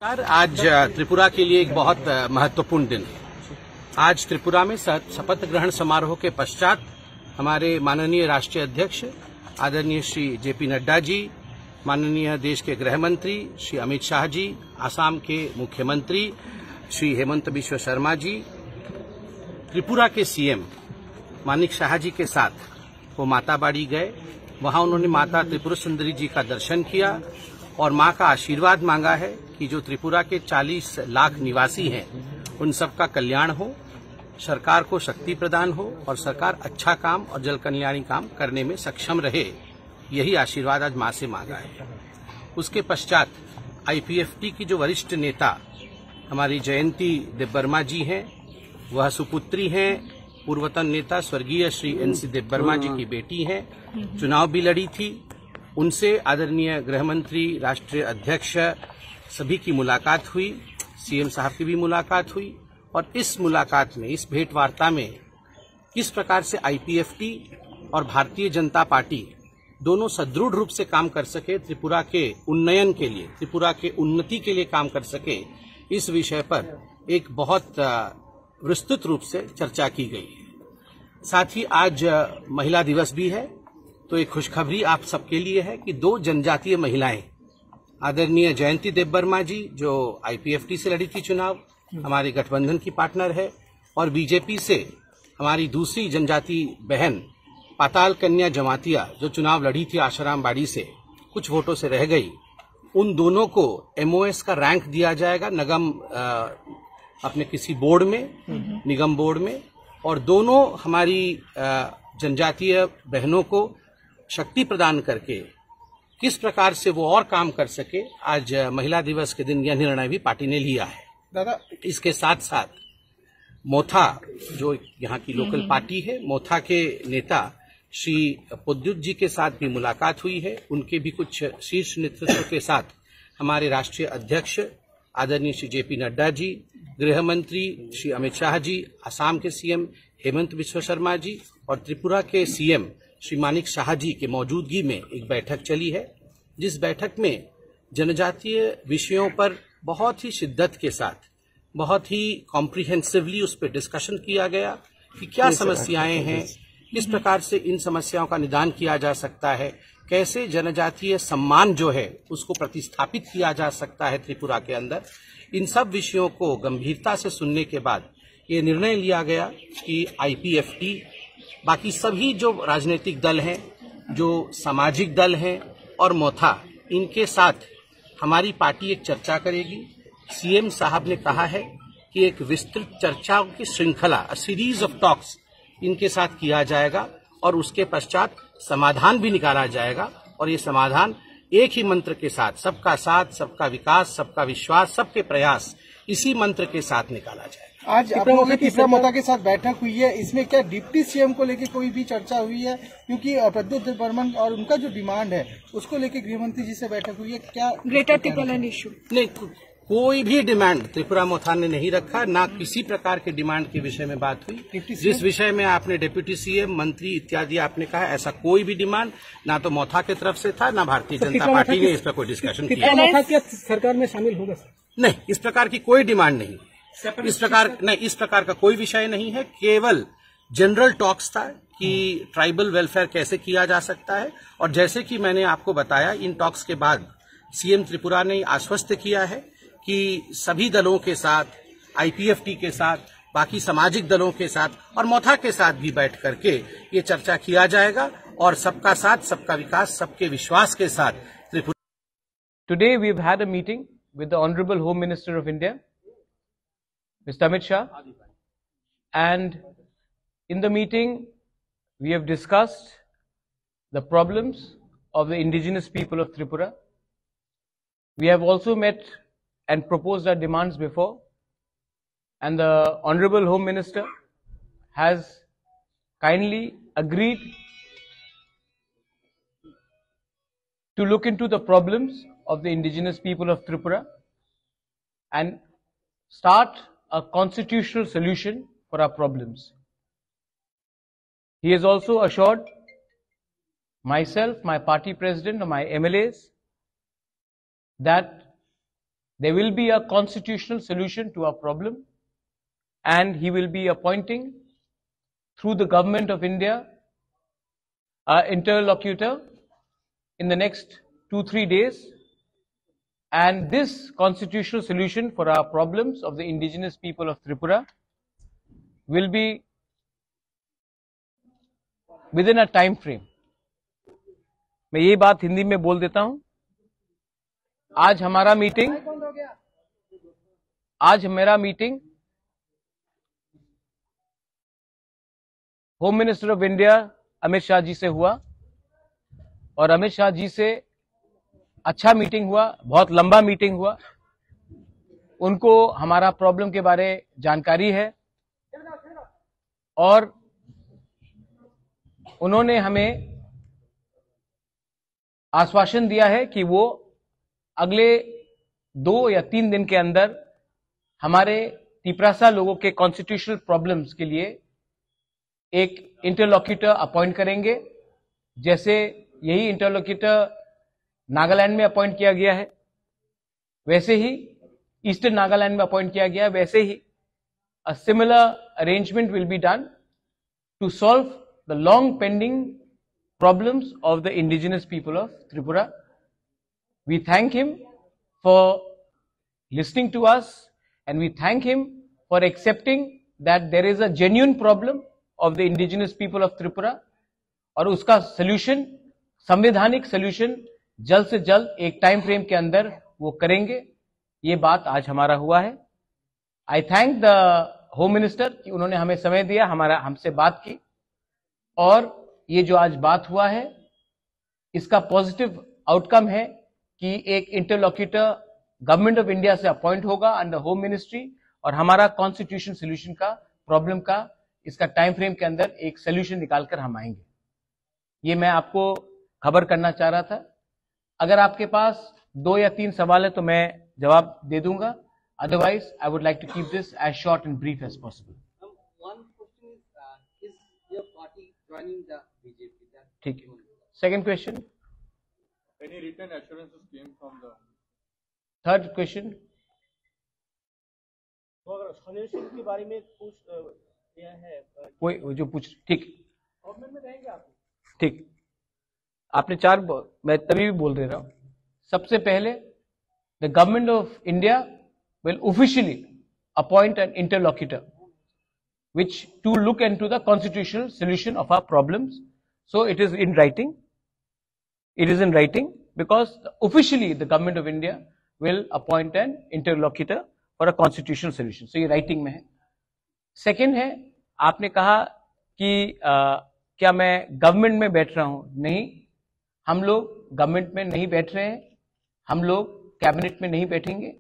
आज त्रिपुरा के लिए एक बहुत महत्वपूर्ण दिन है। आज त्रिपुरा में शपथ ग्रहण समारोह के पश्चात हमारे माननीय राष्ट्रीय अध्यक्ष आदरणीय श्री जेपी नड्डा जी, माननीय देश के गृह मंत्री श्री अमित शाह जी, असम के मुख्यमंत्री श्री हेमंत बिश्व शर्मा जी, त्रिपुरा के सीएम मानिक शाह जी के साथ वो माताबाड़ी गए। वहां उन्होंने माता त्रिपुरा सुंदरी जी का दर्शन किया और मां का आशीर्वाद मांगा है कि जो त्रिपुरा के 40 लाख निवासी हैं उन सबका कल्याण हो, सरकार को शक्ति प्रदान हो और सरकार अच्छा काम और जल कल्याणी काम करने में सक्षम रहे। यही आशीर्वाद आज मां से मांगा है। उसके पश्चात आईपीएफटी की जो वरिष्ठ नेता हमारी जयंती देबबर्मा जी हैं, वह सुपुत्री हैं, पूर्वतन नेता स्वर्गीय श्री एनसी देबबर्मा जी की बेटी हैं, चुनाव भी लड़ी थी। उनसे आदरणीय गृहमंत्री, राष्ट्रीय अध्यक्ष सभी की मुलाकात हुई, सीएम साहब की भी मुलाकात हुई और इस मुलाकात में, इस भेंट वार्ता में किस प्रकार से आईपीएफटी और भारतीय जनता पार्टी दोनों सदृढ़ रूप से काम कर सके, त्रिपुरा के उन्नयन के लिए, त्रिपुरा के उन्नति के लिए काम कर सके, इस विषय पर एक बहुत विस्तृत रूप से चर्चा की गई है। साथ ही आज महिला दिवस भी है, तो एक खुशखबरी आप सबके लिए है कि 2 जनजातीय महिलाएं, आदरणीय जयंती देबबर्मा जी जो आईपीएफटी से लड़ी थी चुनाव, हमारे गठबंधन की पार्टनर है, और बीजेपी से हमारी दूसरी जनजाति बहन पाताल कन्या जमातिया जो चुनाव लड़ी थी आशाराम बाड़ी से, कुछ वोटों से रह गई। उन दोनों को एमओएस का रैंक दिया जाएगा निगम अपने किसी बोर्ड में, निगम बोर्ड में, और दोनों हमारी जनजातीय बहनों को शक्ति प्रदान करके किस प्रकार से वो और काम कर सके, आज महिला दिवस के दिन यह निर्णय भी पार्टी ने लिया है। दादा, इसके साथ साथ मोथा जो यहाँ की लोकल पार्टी है, मोथा के नेता श्री पुद्युत जी के साथ भी मुलाकात हुई है। उनके भी कुछ शीर्ष नेतृत्व के साथ हमारे राष्ट्रीय अध्यक्ष आदरणीय श्री जेपी नड्डा जी, गृह मंत्री श्री अमित शाह जी, असम के सीएम हेमंत बिश्व शर्मा जी और त्रिपुरा के सीएम श्री मानिक शाह जी के मौजूदगी में एक बैठक चली है, जिस बैठक में जनजातीय विषयों पर बहुत ही शिद्दत के साथ, बहुत ही कॉम्प्रिहेंसिवली उस पर डिस्कशन किया गया कि क्या समस्याएं हैं, किस प्रकार से इन समस्याओं का निदान किया जा सकता है, कैसे जनजातीय सम्मान जो है उसको प्रतिस्थापित किया जा सकता है त्रिपुरा के अंदर। इन सब विषयों को गंभीरता से सुनने के बाद ये निर्णय लिया गया कि आईपीएफटी, बाकी सभी जो राजनीतिक दल हैं, जो सामाजिक दल हैं और मोथा, इनके साथ हमारी पार्टी एक चर्चा करेगी। सीएम साहब ने कहा है कि एक विस्तृत चर्चाओं की श्रृंखला, सीरीज ऑफ टॉक्स इनके साथ किया जाएगा और उसके पश्चात समाधान भी निकाला जाएगा, और ये समाधान एक ही मंत्र के साथ, सबका साथ, सबका विकास, सबका विश्वास, सबके प्रयास, इसी मंत्र के साथ निकाला जाएगा। आज आप लोगों की तीसरा मोता के साथ बैठक हुई है, इसमें क्या डिप्टी सीएम को लेकर कोई भी चर्चा हुई है? क्योंकि प्रद्युत देबबर्मन और उनका जो डिमांड है उसको लेकर गृहमंत्री जी से बैठक हुई है, क्या ग्रेटर टिबेटन इश्यू? नहीं, कोई भी डिमांड त्रिपुरा मोथा ने नहीं रखा, ना किसी प्रकार के डिमांड के विषय में बात हुई। जिस विषय में आपने डिप्टी सीएम, मंत्री इत्यादि आपने कहा, ऐसा कोई भी डिमांड ना तो मोथा की तरफ से था, ना भारतीय जनता पार्टी ने इस पर कोई डिस्कशन किया। मोथा क्या सरकार में शामिल होगा? नहीं, इस प्रकार की कोई डिमांड नहीं, इस प्रकार का कोई विषय नहीं है। केवल जनरल टॉक्स था कि ट्राइबल वेलफेयर कैसे किया जा सकता है, और जैसे कि मैंने आपको बताया, इन टॉक्स के बाद सीएम त्रिपुरा ने आश्वस्त किया है कि सभी दलों के साथ, आईपीएफटी के साथ, बाकी सामाजिक दलों के साथ और मोथा के साथ भी बैठ करके ये चर्चा किया जाएगा और सबका साथ, सबका विकास, सबके विश्वास के साथ Tripura. Today we've had a meeting with the Honorable Home Minister of India, Mr. Amit Shah, and in the meeting we have discussed the problems of the indigenous people of Tripura. We have also met and proposed our demands before, and the Honorable Home Minister has kindly agreed to look into the problems of the indigenous people of Tripura and start a constitutional solution for our problems. He has also assured myself, my party president, and my MLAs that there will be a constitutional solution to our problem, and he will be appointing through the government of India an interlocutor in the next 2-3 days, and this constitutional solution for our problems of the indigenous people of Tripura will be within a time frame. मैं ये बात हिंदी में बोल देता हूं. आज हमारा meeting home minister of India Amit Shah ji से हुआ, और अमित शाह जी से अच्छा मीटिंग हुआ, बहुत लंबा मीटिंग हुआ. उनको हमारा प्रॉब्लम के बारे जानकारी है और उन्होंने हमें आश्वासन दिया है कि वो अगले 2 या 3 दिन के अंदर हमारे तिपरासा लोगों के कॉन्स्टिट्यूशनल प्रॉब्लम्स के लिए एक इंटरलॉक्यूटर अपॉइंट करेंगे. जैसे यही इंटरलॉक्यूटर नागालैंड में अपॉइंट किया गया है, वैसे ही ईस्टर्न नागालैंड में अपॉइंट किया गया है, वैसे ही a similar arrangement will be done to solve the long pending problems of the indigenous people of Tripura. We thank him for listening to us, and we thank him for accepting that there is a genuine problem of the indigenous people of Tripura, और उसका solution, संवैधानिक solution जल्द से जल्द एक time frame के अंदर वो करेंगे. ये बात आज हमारा हुआ है. आई थैंक द होम मिनिस्टर कि उन्होंने हमें समय दिया, हमसे बात की, और ये जो आज बात हुआ है इसका पॉजिटिव आउटकम है कि एक इंटरलॉक्यूटर गवर्नमेंट ऑफ इंडिया से अपॉइंट होगा अंडर होम मिनिस्ट्री, और हमारा कॉन्स्टिट्यूशन सोल्यूशन का प्रॉब्लम का इसका टाइम फ्रेम के अंदर एक सोल्यूशन निकालकर हम आएंगे. ये मैं आपको खबर करना चाह रहा था. अगर आपके पास 2 या 3 सवाल है तो मैं जवाब दे दूंगा. Otherwise, I would like to keep this as short and brief as possible. One question is your party joining the BJP? ठीक है. Second question. Any written assurances came from the? Third question. तो अगर solution के बारे में पूछ दिया है कोई जो पूछ, ठीक गवर्नमेंट में रहेंगे आप? ठीक. आपने 4, मैं तभी भी बोल रहा हूं. सबसे पहले the government of India will officially appoint an interlocutor which to look into the constitutional solution of our problems. So it is in writing. It is in writing because officially the government of India will appoint an interlocutor for a constitutional solution. So ये writing में है. Second है, आपने कहा कि क्या मैं government में बैठ रहा हूं? नहीं, हम लोग गवर्नमेंट में नहीं बैठ रहे हैं, हम लोग कैबिनेट में नहीं बैठेंगे.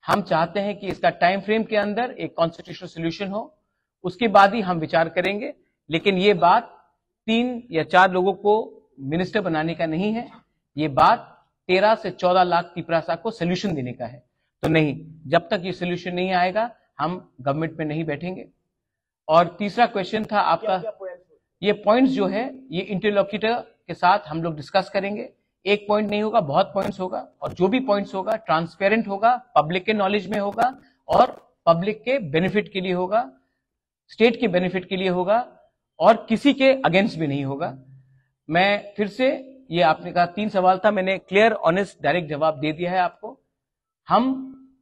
हम चाहते हैं कि इसका टाइम फ्रेम के अंदर एक कॉन्स्टिट्यूशनल सोल्यूशन हो, उसके बाद ही हम विचार करेंगे. लेकिन ये बात 3 या 4 लोगों को मिनिस्टर बनाने का नहीं है, ये बात 13 से 14 लाख तिपरासा को सोल्यूशन देने का है. तो नहीं, जब तक ये सोल्यूशन नहीं आएगा हम गवर्नमेंट में नहीं बैठेंगे. और तीसरा क्वेश्चन था आपका, ये पॉइंट्स जो है ये इंटरलॉक्यूटर के साथ हम लोग डिस्कस करेंगे. एक पॉइंट नहीं होगा, बहुत पॉइंट्स होगा, और जो भी पॉइंट्स होगा ट्रांसपेरेंट होगा, पब्लिक के नॉलेज में होगा, और पब्लिक के बेनिफिट के लिए होगा, स्टेट के बेनिफिट के लिए होगा, और किसी के अगेंस्ट भी नहीं होगा. मैं फिर से, ये आपने कहा 3 सवाल था, मैंने क्लियर ऑनेस्ट डायरेक्ट जवाब दे दिया है आपको. हम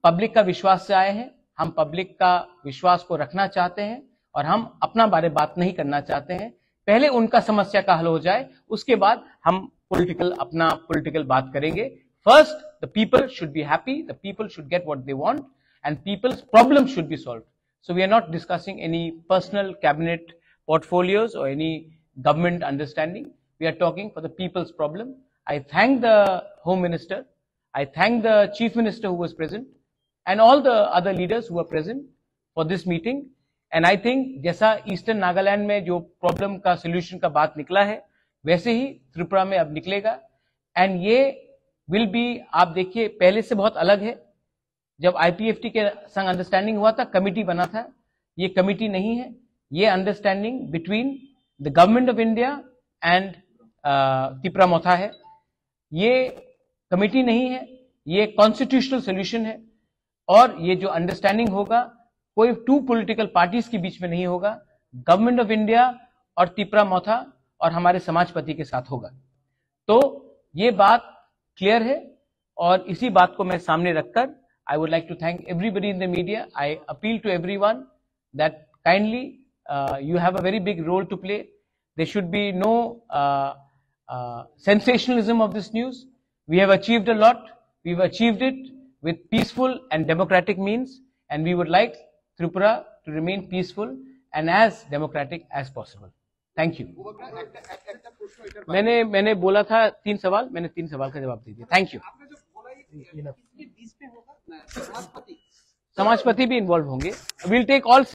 पब्लिक का विश्वास से आए हैं, हम पब्लिक का विश्वास को रखना चाहते हैं, और हम अपना बारे बात नहीं करना चाहते हैं. पहले उनका समस्या का हल हो जाए, उसके बाद हम अपना पॉलिटिकल बात करेंगे. First the people should be happy, the people should get what they want, and people's problem should be solved. So we are not discussing any personal cabinet portfolios or any government understanding. We are talking for the people's problem. I thank the Home Minister, I thank the Chief Minister who was present, and all the other leaders who were present for this meeting. And I think जैसा eastern Nagaland में जो problem का solution का बात निकला है, वैसे ही त्रिपुरा में अब निकलेगा. एंड ये विल बी, आप देखिए पहले से बहुत अलग है. जब IPFT के संग अंडरस्टैंडिंग हुआ था, कमिटी बना था, ये कमिटी नहीं है, ये understanding between the government of India and Tripura Motha है. ये कमिटी नहीं है, ये कॉन्स्टिट्यूशनल सोल्यूशन है. और ये जो अंडरस्टैंडिंग होगा कोई टू पॉलिटिकल पार्टीज के बीच में नहीं होगा, गवर्नमेंट ऑफ इंडिया और तिपरा मौथा और हमारे समाजपति के साथ होगा। तो ये बात क्लियर है और इसी बात को मैं सामने रखकर I would like to thank everybody in the media. I appeal to everyone that kindly you have a very big role to play. There should be no sensationalism of this news. We have achieved a lot. We've achieved it with peaceful and democratic means, and we would like Tripura to remain peaceful and as democratic as possible. Thank you. मैंने बोला था 3 सवाल, मैंने 3 सवाल का जवाब दे दिया। Thank you. समाजपति भी इन्वॉल्व होंगे। We'll take all